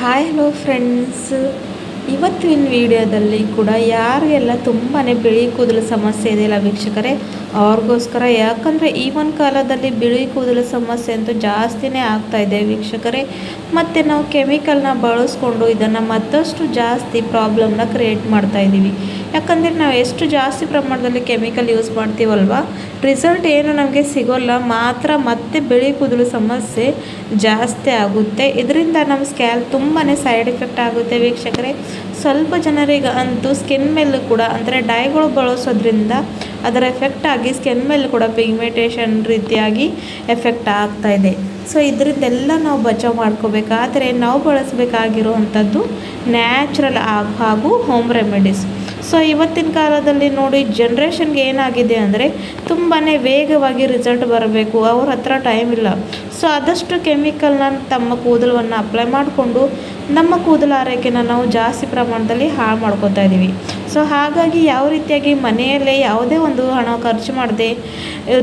Hi hello friends. ಇವತ್ತಿನ ವಿಡಿಯೋದಲ್ಲಿ ಕೂಡ ಯಾರಿಗೆಲ್ಲ ತುಂಬಾ ಬಿಳಿ ಕೂದಲು ಸಮಸ್ಯೆ ಇದೆಯಲ್ಲ ವೀಕ್ಷಕರೇ, ಅವ್ರಿಗೋಸ್ಕರ. ಯಾಕಂದರೆ ಈ ಒಂದು ಕಾಲದಲ್ಲಿ ಬಿಳಿ ಕೂದಲು ಸಮಸ್ಯೆ ಅಂತೂ ಜಾಸ್ತಿನೇ ಆಗ್ತಾ ಇದೆ ವೀಕ್ಷಕರೇ. ಮತ್ತು ನಾವು ಕೆಮಿಕಲ್ನ ಬಳಸ್ಕೊಂಡು ಇದನ್ನು ಮತ್ತಷ್ಟು ಜಾಸ್ತಿ ಪ್ರಾಬ್ಲಮ್ನ ಕ್ರಿಯೇಟ್ ಮಾಡ್ತಾ ಇದ್ದೀವಿ. ಯಾಕಂದರೆ ನಾವು ಎಷ್ಟು ಜಾಸ್ತಿ ಪ್ರಮಾಣದಲ್ಲಿ ಕೆಮಿಕಲ್ ಯೂಸ್ ಮಾಡ್ತೀವಲ್ವ, ರಿಸಲ್ಟ್ ಏನು ನಮಗೆ ಸಿಗೋಲ್ಲ, ಮಾತ್ರ ಮತ್ತೆ ಬಿಳಿ ಕೂದಲು ಸಮಸ್ಯೆ ಜಾಸ್ತಿ ಆಗುತ್ತೆ. ಇದರಿಂದ ನಮ್ಮ ಸ್ಕ್ಯಾಲ್ಪ್ ತುಂಬಾ ಸೈಡ್ ಎಫೆಕ್ಟ್ ಆಗುತ್ತೆ ವೀಕ್ಷಕರೇ. ಸ್ವಲ್ಪ ಜನರಿಗೆ ಅಂತೂ ಸ್ಕಿನ್ ಮೇಲೆ ಕೂಡ, ಅಂದರೆ ಡೈಗಳು ಬಳಸೋದ್ರಿಂದ ಅದರ ಎಫೆಕ್ಟ್ ಆಗಿ ಸ್ಕಿನ್ ಮೇಲೆ ಕೂಡ ಪಿಗ್ಮೆಂಟೇಷನ್ ರೀತಿಯಾಗಿ ಎಫೆಕ್ಟ್ ಆಗ್ತಾ ಇದೆ. ಸೊ ಇದರಿಂದೆಲ್ಲ ನಾವು ಬಚಾವ್ ಮಾಡ್ಕೋಬೇಕಾದ್ರೆ ನಾವು ಬಳಸಬೇಕಾಗಿರುವಂಥದ್ದು ನ್ಯಾಚುರಲ್ ಹಾಗೂ ಹೋಮ್ ರೆಮಿಡೀಸ್. ಸೊ ಇವತ್ತಿನ ಕಾಲದಲ್ಲಿ ನೋಡಿ, ಜನ್ರೇಷನ್ಗೆ ಏನಾಗಿದೆ ಅಂದರೆ ತುಂಬಾ ವೇಗವಾಗಿ ರಿಸಲ್ಟ್ ಬರಬೇಕು, ಅವ್ರ ಹತ್ರ ಟೈಮ್ ಇಲ್ಲ. ಸೊ ಆದಷ್ಟು ಕೆಮಿಕಲ್ನ ತಮ್ಮ ಕೂದಲನ್ನು ಅಪ್ಲೈ ಮಾಡಿಕೊಂಡು ನಮ್ಮ ಕೂದಲ ಆರೈಕೆನ ನಾವು ಜಾಸ್ತಿ ಪ್ರಮಾಣದಲ್ಲಿ ಹಾಳು ಮಾಡ್ಕೋತಾ ಇದ್ದೀವಿ. ಸೊ ಹಾಗಾಗಿ ಯಾವ ರೀತಿಯಾಗಿ ಮನೆಯಲ್ಲೇ ಯಾವುದೇ ಒಂದು ಹಣ ಖರ್ಚು ಮಾಡದೆ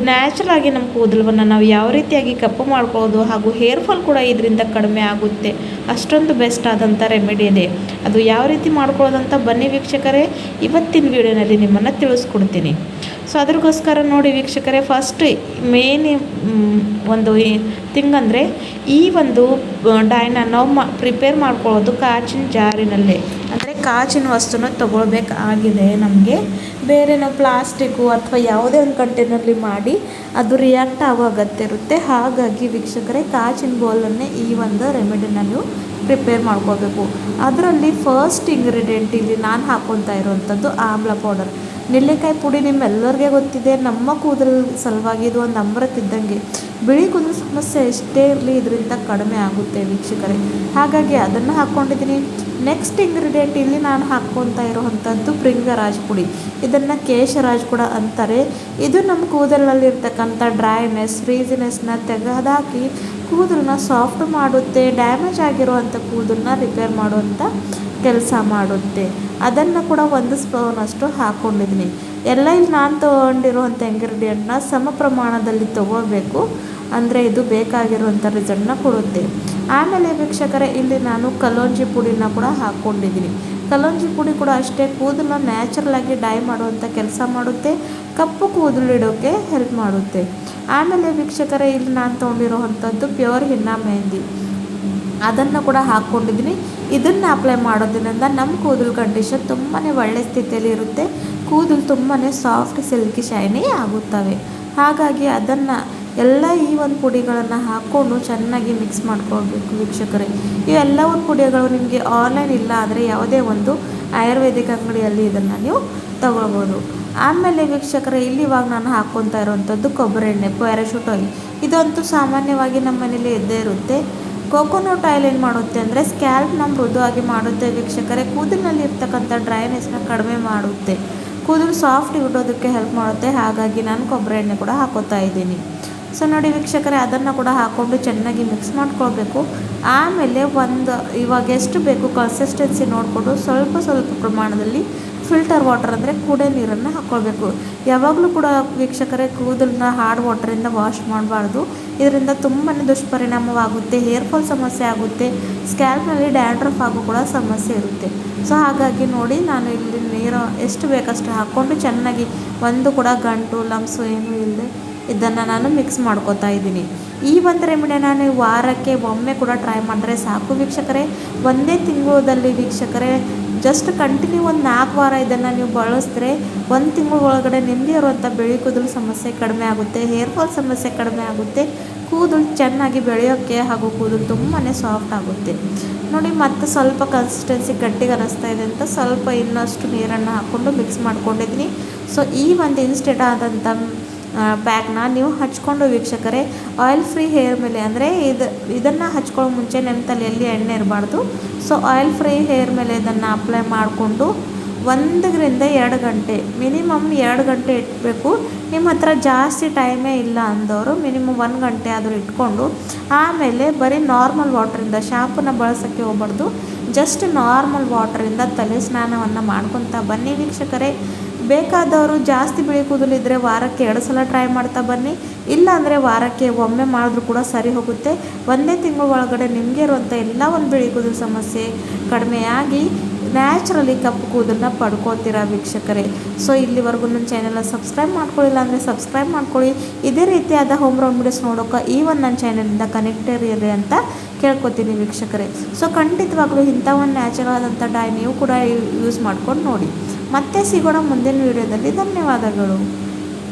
ನ್ಯಾಚುರಲ್ ಆಗಿ ನಮ್ಮ ಕೂದಲವನ್ನು ನಾವು ಯಾವ ರೀತಿಯಾಗಿ ಕಪ್ಪು ಮಾಡ್ಕೊಳ್ಳೋದು, ಹಾಗೂ ಹೇರ್ ಫಾಲ್ ಕೂಡ ಇದರಿಂದ ಕಡಿಮೆ ಆಗುತ್ತೆ. ಅಷ್ಟೊಂದು ಬೆಸ್ಟ್ ಆದಂಥ ರೆಮಿಡಿ ಇದೆ. ಅದು ಯಾವ ರೀತಿ ಮಾಡ್ಕೊಳ್ಳೋದಂತ ಬನ್ನಿ ವೀಕ್ಷಕರೇ, ಇವತ್ತಿನ ವಿಡಿಯೋನಲ್ಲಿ ನಿಮ್ಮನ್ನು ತಿಳಿಸ್ಕೊಡ್ತೀನಿ. ಸೊ ಅದ್ರಗೋಸ್ಕರ ನೋಡಿ ವೀಕ್ಷಕರೇ, ಫಸ್ಟ್ ಮೇನ್ ಒಂದು ಥಿಂಗ್ ಅಂದರೆ ಈ ಒಂದು ಡೈನ ನಾವು ಪ್ರಿಪೇರ್ ಮಾಡ್ಕೊಳ್ಳೋದು ಕಾಚಿನ ಜಾರಿನಲ್ಲೇ, ಅಂದರೆ ಕಾಚಿನ ವಸ್ತುನ ತೊಗೊಳ್ಬೇಕಾಗಿದೆ. ನಮಗೆ ಬೇರೆ ನಾವು ಪ್ಲಾಸ್ಟಿಕ್ಕು ಅಥವಾ ಯಾವುದೇ ಒಂದು ಕಂಟೈನರ್ಲಿ ಮಾಡಿ ಅದು ರಿಯಾಕ್ಟ್ ಆಗೋ ಅಗತ್ಯ ಇರುತ್ತೆ. ಹಾಗಾಗಿ ವೀಕ್ಷಕರೇ, ಕಾಚಿನ ಬೌಲನ್ನೇ ಈ ಒಂದು ರೆಮಿಡಿನ ನೀವು ಪ್ರಿಪೇರ್ ಮಾಡ್ಕೋಬೇಕು. ಅದರಲ್ಲಿ ಫಸ್ಟ್ ಇಂಗ್ರೀಡಿಯೆಂಟ್ ಇಲ್ಲಿ ನಾನು ಹಾಕ್ಕೊತಾ ಇರೋವಂಥದ್ದು ಆಮ್ಲ ಪೌಡರ್. ನೆಲ್ಲಿಕಾಯಿ ಪುಡಿ ನಿಮ್ಮೆಲ್ಲರಿಗೆ ಗೊತ್ತಿದೆ, ನಮ್ಮ ಕೂದಲು ಸಲುವಾಗಿ ಇದು ಒಂದು ಅಮೃತ ಇದ್ದಂಗೆ. ಬಿಳಿ ಕೂದಲು ಸಮಸ್ಯೆ ಎಷ್ಟೇ ಇರಲಿ ಇದರಿಂದ ಕಡಿಮೆ ಆಗುತ್ತೆ ವೀಕ್ಷಕರೇ. ಹಾಗಾಗಿ ಅದನ್ನು ಹಾಕ್ಕೊಂಡಿದ್ದೀನಿ. ನೆಕ್ಸ್ಟ್ ಇಂಗ್ರೀಡಿಯೆಂಟ್ ಇಲ್ಲಿ ನಾನು ಹಾಕ್ಕೊತಾ ಇರೋವಂಥದ್ದು ಭೃಂಗರಾಜ್ ಪುಡಿ. ಇದನ್ನು ಕೇಶರಾಜ್ ಕೂಡ ಅಂತಾರೆ. ಇದು ನಮ್ಮ ಕೂದಲಲ್ಲಿರ್ತಕ್ಕಂಥ ಡ್ರೈನೆಸ್, ಫ್ರೀಸಿನೆಸ್ನ ತೆಗೆದಾಕಿ ಕೂದಲನ್ನ ಸಾಫ್ಟ್ ಮಾಡುತ್ತೆ. ಡ್ಯಾಮೇಜ್ ಆಗಿರುವಂಥ ಕೂದಲನ್ನ ರಿಪೇರ್ ಮಾಡುವಂಥ ಕೆಲಸ ಮಾಡುತ್ತೆ. ಅದನ್ನು ಕೂಡ 1 ಸ್ಪೂನಷ್ಟು ಹಾಕ್ಕೊಂಡಿದ್ದೀನಿ. ಎಲ್ಲ ಇಲ್ಲಿ ನಾನು ತೊಗೊಂಡಿರುವಂಥ ಇಂಗ್ರೀಡಿಯೆಂಟ್ನ ಸಮ ಪ್ರಮಾಣದಲ್ಲಿ ತೊಗೋಬೇಕು, ಅಂದರೆ ಇದು ಬೇಕಾಗಿರುವಂಥ ರಿಸಲ್ಟ್ನ ಕೊಡುತ್ತೆ. ಆಮೇಲೆ ವೀಕ್ಷಕರೇ, ಇಲ್ಲಿ ನಾನು ಕಲೋಂಜಿ ಪುಡಿನ ಕೂಡ ಹಾಕ್ಕೊಂಡಿದ್ದೀನಿ. ಕಲೋಂಜಿ ಪುಡಿ ಕೂಡ ಅಷ್ಟೇ ಕೂದಲನ್ನ ನ್ಯಾಚುರಲಾಗಿ ಡೈ ಮಾಡುವಂಥ ಕೆಲಸ ಮಾಡುತ್ತೆ, ಕಪ್ಪು ಕೂದಲು ಇಡೋಕ್ಕೆ ಹೆಲ್ಪ್ ಮಾಡುತ್ತೆ. ಆಮೇಲೆ ವೀಕ್ಷಕರೇ, ಇಲ್ಲಿ ನಾನು ತೊಗೊಂಡಿರೋವಂಥದ್ದು ಪ್ಯೂರ್ ಹಿನ್ನ ಮೆಹಂದಿ, ಅದನ್ನು ಕೂಡ ಹಾಕ್ಕೊಂಡಿದ್ದೀನಿ. ಇದನ್ನು ಅಪ್ಲೈ ಮಾಡೋದ್ರಿಂದ ನಮ್ಮ ಕೂದಲು ಕಂಡೀಷನ್ ತುಂಬಾ ಒಳ್ಳೆ ಸ್ಥಿತಿಯಲ್ಲಿ ಇರುತ್ತೆ. ಕೂದಲು ತುಂಬಾ ಸಾಫ್ಟ್, ಸಿಲ್ಕಿ, ಶೈನಿ ಆಗುತ್ತವೆ. ಹಾಗಾಗಿ ಅದನ್ನು ಎಲ್ಲ ಈ ಒಂದು ಪುಡಿಗಳನ್ನು ಹಾಕ್ಕೊಂಡು ಚೆನ್ನಾಗಿ ಮಿಕ್ಸ್ ಮಾಡ್ಕೊಳ್ಬೇಕು ವೀಕ್ಷಕರೇ. ಇವೆಲ್ಲ ಒಂದು ಪುಡಿಗಳು ನಿಮಗೆ ಆನ್ಲೈನ್ ಇಲ್ಲ ಅಂದರೆ ಯಾವುದೇ ಒಂದು ಆಯುರ್ವೇದಿಕ್ ಅಂಗಡಿಯಲ್ಲಿ ಇದನ್ನು ನೀವು ತಗೊಳ್ಬೋದು. ಆಮೇಲೆ ವೀಕ್ಷಕರೇ, ಇಲ್ಲಿ ಇವಾಗ ನಾನು ಹಾಕ್ಕೊತಾ ಇರೋವಂಥದ್ದು ಕೊಬ್ಬರಿ ಎಣ್ಣೆ, ಪ್ಯಾರಾಶೂಟ್ ಆಯಿಲ್. ಇದಂತೂ ಸಾಮಾನ್ಯವಾಗಿ ನಮ್ಮ ಮನೇಲಿ ಇದ್ದೇ ಇರುತ್ತೆ. ಕೋಕೋನಟ್ ಆಯಿಲ್ ಏನು ಮಾಡುತ್ತೆ ಅಂದರೆ ಸ್ಕ್ಯಾಲ್ಪ್ನ ಮೃದುವಾಗಿ ಮಾಡುತ್ತೆ ವೀಕ್ಷಕರೇ. ಕೂದಲಿನಲ್ಲಿ ಇರ್ತಕ್ಕಂಥ ಡ್ರೈನೆಸ್ನ ಕಡಿಮೆ ಮಾಡುತ್ತೆ, ಕೂದಲು ಸಾಫ್ಟ್ ಇಡೋದಕ್ಕೆ ಹೆಲ್ಪ್ ಮಾಡುತ್ತೆ. ಹಾಗಾಗಿ ನಾನು ಕೊಬ್ಬರಿ ಎಣ್ಣೆ ಕೂಡ ಹಾಕೋತಾ ಇದ್ದೀನಿ. ಸೊ ನೋಡಿ ವೀಕ್ಷಕರೇ, ಅದನ್ನು ಕೂಡ ಹಾಕ್ಕೊಂಡು ಚೆನ್ನಾಗಿ ಮಿಕ್ಸ್ ಮಾಡ್ಕೊಳ್ಬೇಕು. ಆಮೇಲೆ ಇವಾಗ ಎಷ್ಟು ಬೇಕು ಕನ್ಸಿಸ್ಟೆನ್ಸಿ ನೋಡಿಕೊಂಡು ಸ್ವಲ್ಪ ಸ್ವಲ್ಪ ಪ್ರಮಾಣದಲ್ಲಿ ಫಿಲ್ಟರ್ ವಾಟರ್, ಅಂದರೆ ಕುಡಿಯೋ ನೀರನ್ನು ಹಾಕ್ಕೊಳ್ಬೇಕು. ಯಾವಾಗಲೂ ಕೂಡ ವೀಕ್ಷಕರೇ, ಕೂದಲನ್ನ ಹಾರ್ಡ್ ವಾಟರಿಂದ ವಾಶ್ ಮಾಡಬಾರ್ದು. ಇದರಿಂದ ತುಂಬಾ ದುಷ್ಪರಿಣಾಮವಾಗುತ್ತೆ. ಹೇರ್ ಫಾಲ್ ಸಮಸ್ಯೆ ಆಗುತ್ತೆ, ಸ್ಕ್ಯಾಲ್ಪ್ನಲ್ಲಿ ಡ್ಯಾಂಡ್ರಫ್ ಆಗೋ ಕೂಡ ಸಮಸ್ಯೆ ಇರುತ್ತೆ. ಸೊ ಹಾಗಾಗಿ ನೋಡಿ, ನಾನು ಇಲ್ಲಿ ನೀರು ಎಷ್ಟು ಬೇಕಷ್ಟು ಹಾಕ್ಕೊಂಡು ಚೆನ್ನಾಗಿ ಒಂದು ಕೂಡ ಗಂಟು ಲಮ್ಸು ಏನೂ ಇಲ್ಲದೆ ಇದನ್ನು ನಾನು ಮಿಕ್ಸ್ ಮಾಡ್ಕೋತಾ ಇದ್ದೀನಿ. ಈ ಒಂದು ರೆಮಿಡಿನ ನೀವು ವಾರಕ್ಕೆ ಒಮ್ಮೆ ಕೂಡ ಟ್ರೈ ಮಾಡಿದ್ರೆ ಸಾಕು ವೀಕ್ಷಕರೇ. ಒಂದೇ ತಿಂಗಳಲ್ಲಿ ವೀಕ್ಷಕರೇ, ಜಸ್ಟ್ ಕಂಟಿನ್ಯೂ ಒಂದು 4 ವಾರ ಇದನ್ನು ನೀವು ಬಳಸಿದ್ರೆ 1 ತಿಂಗಳ ಒಳಗಡೆ ನಿಮ್ಮದೇ ಇರುವಂಥ ಬಿಳಿ ಕೂದಲು ಸಮಸ್ಯೆ ಕಡಿಮೆ ಆಗುತ್ತೆ, ಹೇರ್ ಫಾಲ್ ಸಮಸ್ಯೆ ಕಡಿಮೆ ಆಗುತ್ತೆ, ಕೂದಲು ಚೆನ್ನಾಗಿ ಬೆಳೆಯೋಕ್ಕೆ ಹಾಗೂ ಕೂದಲು ತುಂಬಾ ಸಾಫ್ಟ್ ಆಗುತ್ತೆ. ನೋಡಿ, ಮತ್ತೆ ಸ್ವಲ್ಪ ಕನ್ಸಿಸ್ಟೆನ್ಸಿ ಗಟ್ಟಿಗೆ ಅನ್ನಿಸ್ತಾ ಇದೆ ಅಂತ ಸ್ವಲ್ಪ ಇನ್ನಷ್ಟು ನೀರನ್ನು ಹಾಕ್ಕೊಂಡು ಮಿಕ್ಸ್ ಮಾಡ್ಕೊಂಡಿದ್ದೀನಿ. ಸೊ ಈ ಒಂದು ಇನ್ಸ್ಟೆಂಟ್ ಆದಂಥ ಪ್ಯಾಕ್ನ ನೀವು ಹಚ್ಕೊಂಡು ವೀಕ್ಷಕರೇ, ಆಯಿಲ್ ಫ್ರೀ ಹೇರ್ ಮೇಲೆ, ಅಂದರೆ ಇದನ್ನು ಹಚ್ಕೊಳ್ಳೋ ಮುಂಚೆ ನಿಮ್ಮ ತಲೆಯಲ್ಲಿ ಎಣ್ಣೆ ಇರಬಾರ್ದು. ಸೊ ಆಯಿಲ್ ಫ್ರೀ ಹೇರ್ ಮೇಲೆ ಇದನ್ನು ಅಪ್ಲೈ ಮಾಡಿಕೊಂಡು 1 ರಿಂದ 2 ಗಂಟೆ, ಮಿನಿಮಮ್ 2 ಗಂಟೆ ಇಟ್ಬೇಕು. ನಿಮ್ಮ ಹತ್ರ ಜಾಸ್ತಿ ಟೈಮೇ ಇಲ್ಲ ಅಂದವರು ಮಿನಿಮಮ್ 1 ಗಂಟೆ ಆದರೂ ಇಟ್ಕೊಂಡು, ಆಮೇಲೆ ಬರೀ ನಾರ್ಮಲ್ ವಾಟ್ರಿಂದ, ಶಾಂಪೂನ ಬಳಸೋಕ್ಕೆ ಹೋಗ್ಬಾರ್ದು, ಜಸ್ಟ್ ನಾರ್ಮಲ್ ವಾಟ್ರಿಂದ ತಲೆ ಸ್ನಾನವನ್ನು ಮಾಡ್ಕೊತಾ ಬನ್ನಿ ವೀಕ್ಷಕರೇ. ಬೇಕಾದವರು ಜಾಸ್ತಿ ಬಿಳಿ ಕೂದಲಿದ್ದರೆ ವಾರಕ್ಕೆ 2 ಸಲ ಟ್ರೈ ಮಾಡ್ತಾ ಬನ್ನಿ. ಇಲ್ಲ ಅಂದರೆ ವಾರಕ್ಕೆ ಒಮ್ಮೆ ಮಾಡಿದ್ರೂ ಕೂಡ ಸರಿ ಹೋಗುತ್ತೆ. ಒಂದೇ ತಿಂಗಳ ಒಳಗಡೆ ನಿಮಗೆ ಇರುವಂಥ ಎಲ್ಲ ಒಂದು ಬಿಳಿ ಕೂದಲು ಸಮಸ್ಯೆ ಕಡಿಮೆಯಾಗಿ ನ್ಯಾಚುರಲಿ ಕಪ್ಪು ಕೂದಲನ್ನ ಪಡ್ಕೋತೀರಾ ವೀಕ್ಷಕರೇ. ಸೊ ಇಲ್ಲಿವರೆಗೂ ನನ್ನ ಚಾನೆಲ್ನ ಸಬ್ಸ್ಕ್ರೈಬ್ ಮಾಡ್ಕೊಳ್ಳಿಲ್ಲ ಅಂದರೆ ಸಬ್ಸ್ಕ್ರೈಬ್ ಮಾಡ್ಕೊಳ್ಳಿ. ಇದೇ ರೀತಿಯಾದ ಹೋಮ್ ರೆಮಿಡೀಸ್ ನೋಡೋಕೆ ಈ ಒಂದು ನನ್ನ ಚಾನೆಲಿಂದ ಕನೆಕ್ಟ್ ಇರಿ ಅಂತ ಕೇಳ್ಕೊತೀನಿ ವೀಕ್ಷಕರೇ. ಸೊ ಖಂಡಿತವಾಗ್ಲೂ ಇಂಥ ಒಂದು ನ್ಯಾಚುರಲ್ ಆದಂಥ ಡೈ ನೀವು ಕೂಡ ಯೂಸ್ ಮಾಡ್ಕೊಂಡು ನೋಡಿ. ಮತ್ತೆ ಸಿಗೋಣ ಮುಂದಿನ ವಿಡಿಯೋದಲ್ಲಿ. ಧನ್ಯವಾದಗಳು.